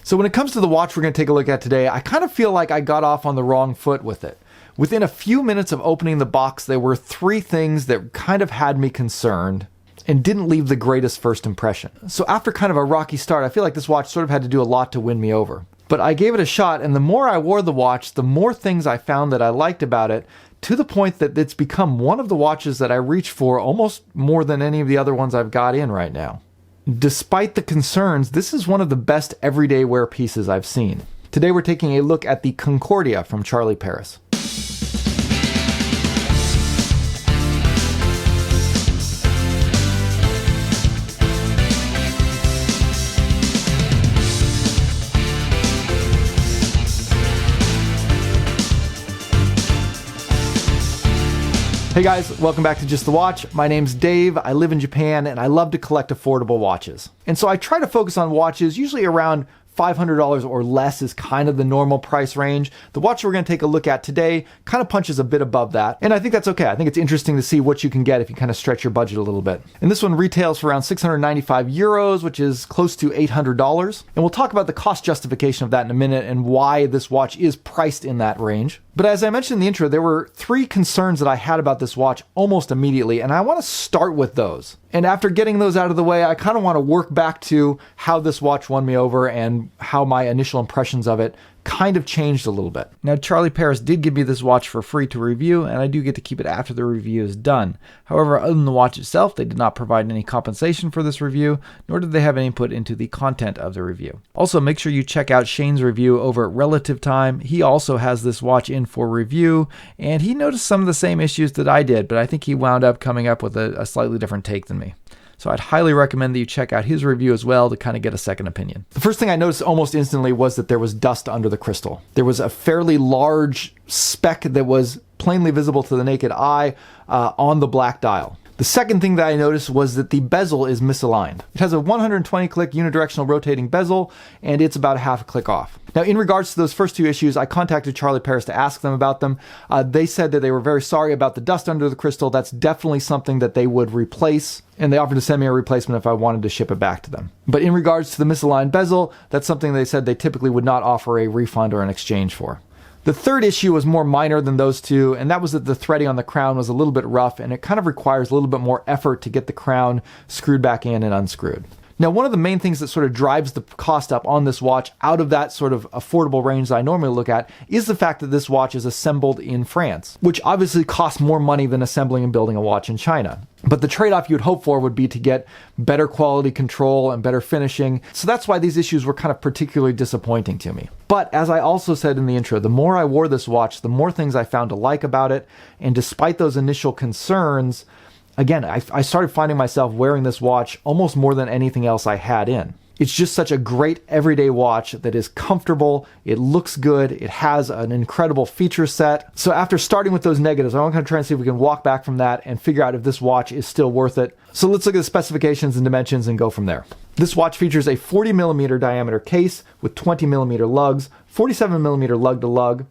So when it comes to the watch we're going to take a look at today, I kind of feel like I got off on the wrong foot with it. Within a few minutes of opening the box, there were three things that kind of had me concerned and didn't leave the greatest first impression. So after kind of a rocky start, I feel like this watch sort of had to do a lot to win me over. But I gave it a shot, and the more I wore the watch, the more things I found that I liked about it, to the point that it's become one of the watches that I reach for almost more than any of the other ones I've got in right now. Despite the concerns, this is one of the best everyday wear pieces I've seen. Today we're taking a look at the Concordia from Charlie Paris. Hey guys, welcome back to Just the Watch. My name's Dave, I live in Japan, and I love to collect affordable watches. And so I try to focus on watches usually around $500 or less is kind of the normal price range. The watch we're going to take a look at today kind of punches a bit above that, and I think that's okay. I think it's interesting to see what you can get if you kind of stretch your budget a little bit. And this one retails for around 695 euros, which is close to $800. And we'll talk about the cost justification of that in a minute and why this watch is priced in that range. But as I mentioned in the intro, there were three concerns that I had about this watch almost immediately, and I want to start with those. And after getting those out of the way, I kind of want to work back to how this watch won me over and how my initial impressions of it kind of changed a little bit. Now, Charlie Paris did give me this watch for free to review, and I do get to keep it after the review is done. However, other than the watch itself, they did not provide any compensation for this review, nor did they have any input into the content of the review. Also, make sure you check out Shane's review over at Relative Time. He also has this watch in for review, and he noticed some of the same issues that I did, but I think he wound up coming up with a slightly different take than me. So I'd highly recommend that you check out his review as well to kind of get a second opinion. The first thing I noticed almost instantly was that there was dust under the crystal. There was a fairly large speck that was plainly visible to the naked eye on the black dial. The second thing that I noticed was that the bezel is misaligned. It has a 120 click unidirectional rotating bezel, and it's about half a click off. Now, in regards to those first two issues, I contacted Charlie Paris to ask them about them. They said that they were very sorry about the dust under the crystal. That's definitely something that they would replace, and they offered to send me a replacement if I wanted to ship it back to them. But in regards to the misaligned bezel, that's something they said they typically would not offer a refund or an exchange for. The third issue was more minor than those two, and that was that the threading on the crown was a little bit rough, and it kind of requires a little bit more effort to get the crown screwed back in and unscrewed. Now, one of the main things that sort of drives the cost up on this watch out of that sort of affordable range that I normally look at is the fact that this watch is assembled in France, which obviously costs more money than assembling and building a watch in China. But the trade-off you'd hope for would be to get better quality control and better finishing. So that's why these issues were kind of particularly disappointing to me. But as I also said in the intro, the more I wore this watch, the more things I found to like about it. And despite those initial concerns, again, I started finding myself wearing this watch almost more than anything else I had in. It's just such a great everyday watch that is comfortable, it looks good, it has an incredible feature set. So after starting with those negatives, I'm going to try and see if we can walk back from that and figure out if this watch is still worth it. So let's look at the specifications and dimensions and go from there. This watch features a 40mm diameter case with 20mm lugs, 47mm lug to lug.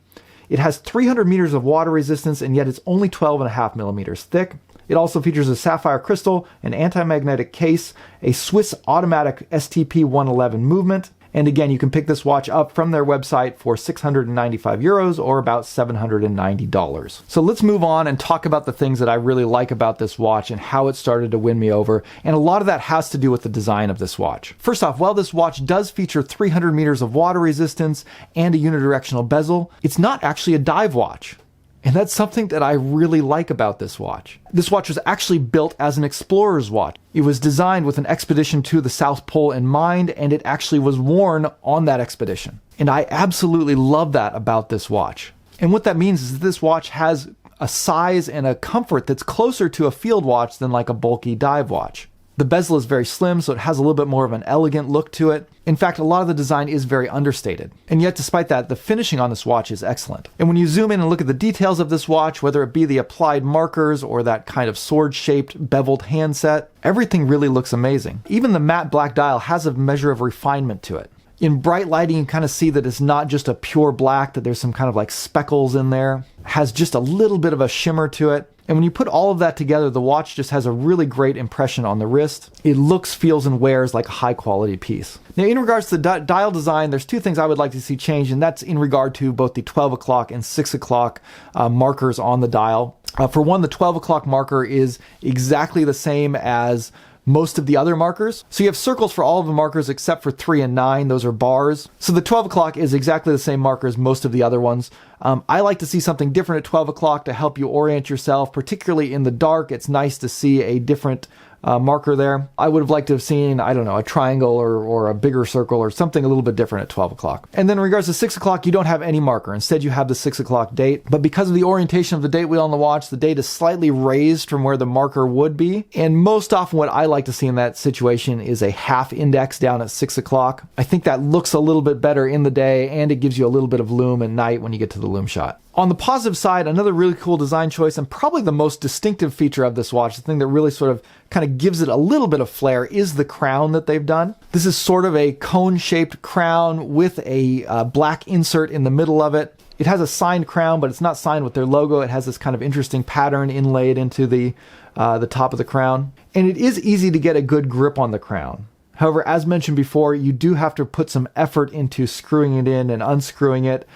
It has 300 meters of water resistance, and yet it's only 12.5 millimeters thick. It also features a sapphire crystal, an anti-magnetic case, a Swiss automatic STP 111 movement, and again, you can pick this watch up from their website for 695 euros or about $790. So let's move on and talk about the things that I really like about this watch and how it started to win me over, and a lot of that has to do with the design of this watch. First off, while this watch does feature 300 meters of water resistance and a unidirectional bezel, it's not actually a dive watch. And that's something that I really like about this watch. This watch was actually built as an explorer's watch. It was designed with an expedition to the South Pole in mind, and it actually was worn on that expedition. And I absolutely love that about this watch. And what that means is that this watch has a size and a comfort that's closer to a field watch than like a bulky dive watch. The bezel is very slim, so it has a little bit more of an elegant look to it. In fact, a lot of the design is very understated. And yet, despite that, the finishing on this watch is excellent. And when you zoom in and look at the details of this watch, whether it be the applied markers or that kind of sword-shaped beveled handset, everything really looks amazing. Even the matte black dial has a measure of refinement to it. In bright lighting, you kind of see that it's not just a pure black, that there's some kind of like speckles in there. It has just a little bit of a shimmer to it. And when you put all of that together, the watch just has a really great impression on the wrist. It looks, feels, and wears like a high quality piece. Now, in regards to the dial design, there's two things I would like to see change, and that's in regard to both the 12 o'clock and 6 o'clock markers on the dial. For one, the 12 o'clock marker is exactly the same as most of the other markers. So you have circles for all of the markers except for 3 and 9. Those are bars. So the 12 o'clock is exactly the same marker as most of the other ones. I like to see something different at 12 o'clock to help you orient yourself, particularly in the dark. It's nice to see a different marker there. I would have liked to have seen, I don't know, a triangle or a bigger circle or something a little bit different at 12 o'clock. And then in regards to 6 o'clock, you don't have any marker. Instead, you have the 6 o'clock date. But because of the orientation of the date wheel on the watch, the date is slightly raised from where the marker would be. And most often what I like to see in that situation is a half index down at 6 o'clock. I think that looks a little bit better in the day, and it gives you a little bit of lume at night when you get to the lume shot. On the positive side, another really cool design choice, and probably the most distinctive feature of this watch, the thing that really sort of kind of gives it a little bit of flair, is the crown that they've done. This is sort of a cone-shaped crown with a black insert in the middle of it. It has a signed crown, but it's not signed with their logo. It has this kind of interesting pattern inlaid into the top of the crown. And it is easy to get a good grip on the crown. However, as mentioned before, you do have to put some effort into screwing it in and unscrewing it,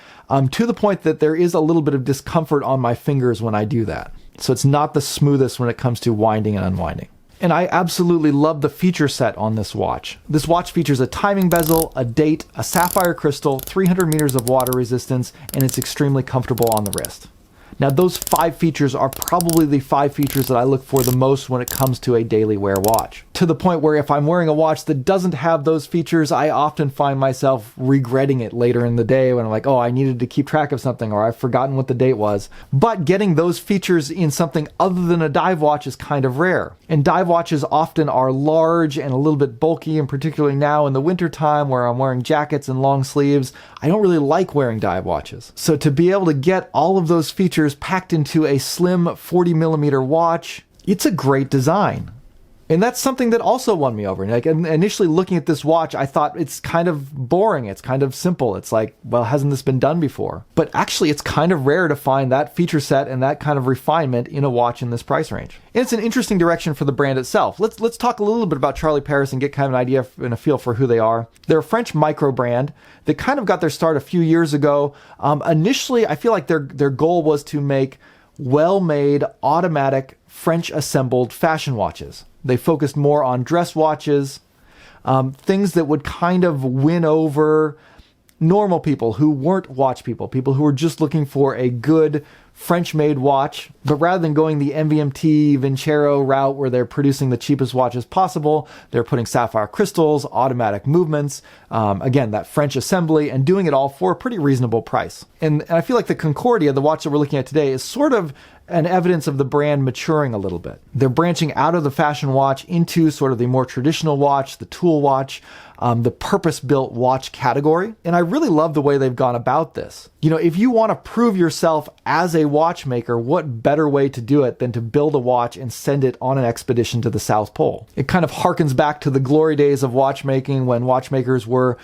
to the point that there is a little bit of discomfort on my fingers when I do that. So it's not the smoothest when it comes to winding and unwinding. And I absolutely love the feature set on this watch. This watch features a timing bezel, a date, a sapphire crystal, 300 meters of water resistance, and it's extremely comfortable on the wrist. Now, those 5 features are probably the 5 features that I look for the most when it comes to a daily wear watch. To the point where if I'm wearing a watch that doesn't have those features, I often find myself regretting it later in the day when I'm like, oh, I needed to keep track of something, or I've forgotten what the date was. But getting those features in something other than a dive watch is kind of rare. And dive watches often are large and a little bit bulky, and particularly now in the winter time where I'm wearing jackets and long sleeves, I don't really like wearing dive watches. So to be able to get all of those features packed into a slim 40 millimeter watch, it's a great design. And that's something that also won me over. Like, initially looking at this watch, I thought it's kind of boring. It's kind of simple. It's like, well, hasn't this been done before? But actually, it's kind of rare to find that feature set and that kind of refinement in a watch in this price range. And it's an interesting direction for the brand itself. Let's talk a little bit about Charlie Paris and get kind of an idea and a feel for who they are. They're a French micro brand that kind of got their start a few years ago. Initially, I feel like their goal was to make well-made, automatic, French-assembled fashion watches. They focused more on dress watches, things that would kind of win over normal people who weren't watch people who were just looking for a good French-made watch. But rather than going the MVMT Vincero route where they're producing the cheapest watches possible, they're putting sapphire crystals, automatic movements, again, that French assembly, and doing it all for a pretty reasonable price. And I feel like the Concordia, the watch that we're looking at today, is sort of an evidence of the brand maturing a little bit. They're branching out of the fashion watch into sort of the more traditional watch, the tool watch, the purpose-built watch category. And I really love the way they've gone about this. You know, if you want to prove yourself as a watchmaker, what better way to do it than to build a watch and send it on an expedition to the South Pole? It kind of harkens back to the glory days of watchmaking when watchmakers were,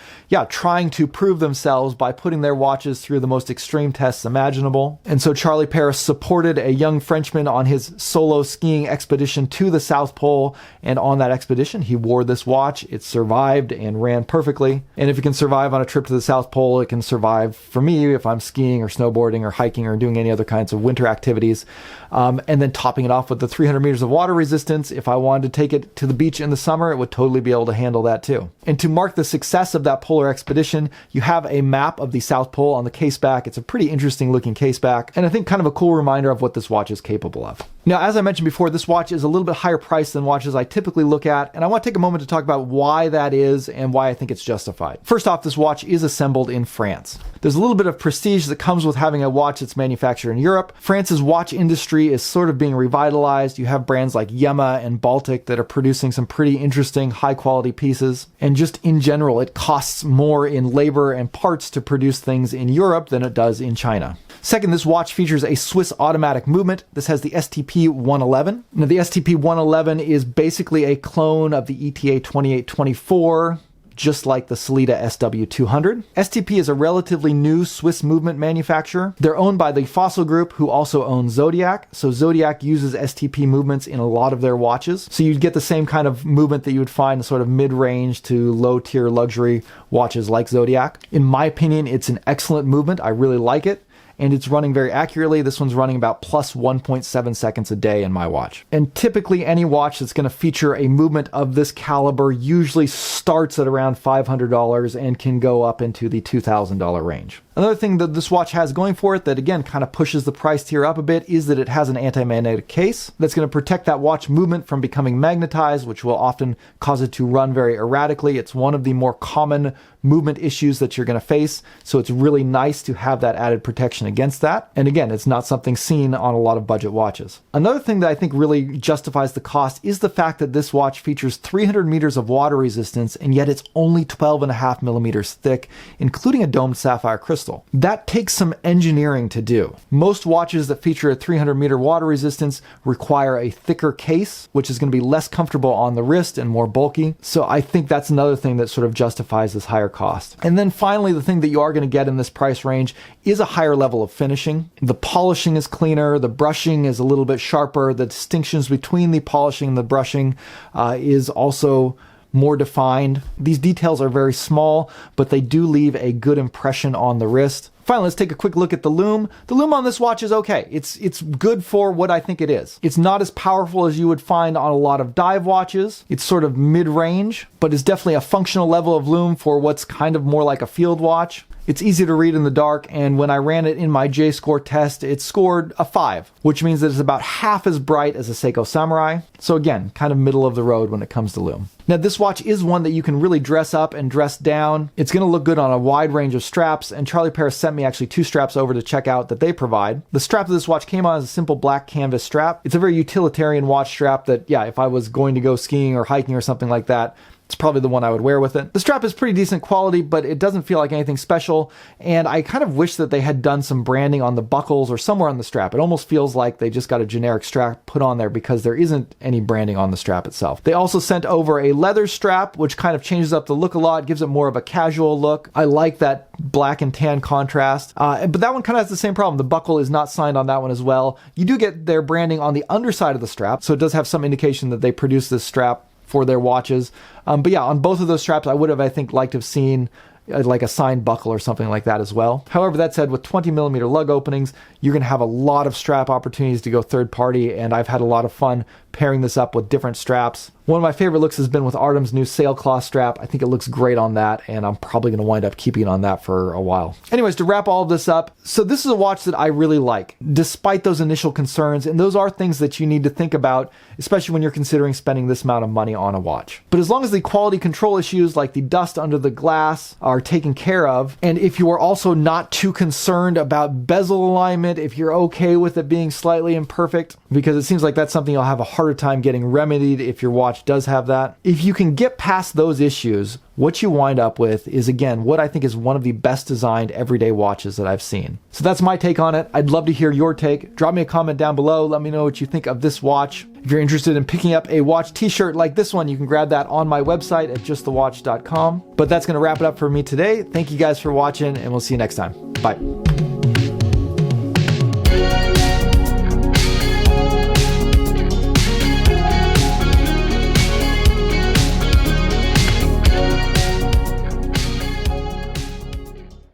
trying to prove themselves by putting their watches through the most extreme tests imaginable. And so Charlie Paris supported a young Frenchman on his solo skiing expedition to the South Pole, and on that expedition, he wore this watch. It survived and ran perfectly. And if it can survive on a trip to the South Pole, it can survive for me if I'm skiing or snowboarding or hiking or doing any other kinds of winter activities. And then topping it off with the 300 meters of water resistance. If I wanted to take it to the beach in the summer, it would totally be able to handle that too. And to mark the success of that polar expedition, you have a map of the South Pole on the case back. It's a pretty interesting looking case back, and I think kind of a cool reminder of what this watch is capable of. Now, as I mentioned before, this watch is a little bit higher priced than watches I typically look at, and I want to take a moment to talk about why that is and why I think it's justified. First off, this watch is assembled in France. There's a little bit of prestige that comes with having a watch that's manufactured in Europe. France's watch industry is sort of being revitalized. You have brands like Yema and Baltic that are producing some pretty interesting, high-quality pieces. And just in general, it costs more in labor and parts to produce things in Europe than it does in China. Second, this watch features a Swiss automatic movement. This has the STP 111. Now, the STP 111 is basically a clone of the ETA 2824. just like the Sellita SW200. STP is a relatively new Swiss movement manufacturer. They're owned by the Fossil Group, who also owns Zodiac. So Zodiac uses STP movements in a lot of their watches. So you'd get the same kind of movement that you would find in sort of mid-range to low-tier luxury watches like Zodiac. In my opinion, it's an excellent movement. I really like it. And it's running very accurately. This one's running about plus 1.7 seconds a day in my watch. And typically any watch that's going to feature a movement of this caliber usually starts at around $500 and can go up into the $2,000 range. Another thing that this watch has going for it that again kind of pushes the price tier up a bit is that it has an anti-magnetic case that's going to protect that watch movement from becoming magnetized, which will often cause it to run very erratically. It's one of the more common movement issues that you're going to face, so it's really nice to have that added protection against that. And again, it's not something seen on a lot of budget watches. Another thing that I think really justifies the cost is the fact that this watch features 300 meters of water resistance, and yet it's only 12.5 millimeters thick, including a domed sapphire crystal. That takes some engineering to do. Most watches that feature a 300 meter water resistance require a thicker case, which is going to be less comfortable on the wrist and more bulky. So I think that's another thing that sort of justifies this higher cost. And then finally, the thing that you are going to get in this price range is a higher level of finishing. The polishing is cleaner, the brushing is a little bit sharper, the distinctions between the polishing and the brushing is also more defined. These details are very small, but they do leave a good impression on the wrist. Finally, let's take a quick look at the lume. The lume on this watch is okay. It's good for what I think it is. It's not as powerful as you would find on a lot of dive watches. It's sort of mid-range, but it's definitely a functional level of lume for what's kind of more like a field watch. It's easy to read in the dark, and when I ran it in my J-score test, it scored a 5, which means that it's about half as bright as a Seiko Samurai. So again, kind of middle of the road when it comes to lume. Now this watch is one that you can really dress up and dress down. It's going to look good on a wide range of straps, and Charlie Paris sent me actually 2 straps over to check out that they provide. The strap of this watch came on as a simple black canvas strap. It's a very utilitarian watch strap that, yeah, if I was going to go skiing or hiking or something like that, it's probably the one I would wear with it. The strap is pretty decent quality, but it doesn't feel like anything special, and I kind of wish that they had done some branding on the buckles or somewhere on the strap. It almost feels like they just got a generic strap put on there because there isn't any branding on the strap itself. They also sent over a leather strap, which kind of changes up the look a lot, gives it more of a casual look. I like that black and tan contrast, but that one kind of has the same problem. The buckle is not signed on that one as well. You do get their branding on the underside of the strap, so it does have some indication that they produce this strap for their watches. But yeah, on both of those straps, I would have, I think, liked to have seen like a signed buckle or something like that as well. However, that said, with 20 millimeter lug openings, you're going to have a lot of strap opportunities to go third party, and I've had a lot of fun pairing this up with different straps. One of my favorite looks has been with Artem's new sailcloth strap. I think it looks great on that, and I'm probably going to wind up keeping it on that for a while. Anyways, to wrap all of this up, so this is a watch that I really like, despite those initial concerns, and those are things that you need to think about, especially when you're considering spending this amount of money on a watch. But as long as the quality control issues like the dust under the glass are taken care of, and if you are also not too concerned about bezel alignment, if you're okay with it being slightly imperfect, because it seems like that's something you'll have a harder time getting remedied if your watch does have that. If you can get past those issues, what you wind up with is, again, what I think is one of the best designed everyday watches that I've seen. So that's my take on it. I'd love to hear your take. Drop me a comment down below. Let me know what you think of this watch. If you're interested in picking up a watch t-shirt like this one, you can grab that on my website at justthewatch.com. But that's going to wrap it up for me today. Thank you guys for watching, and we'll see you next time. Bye.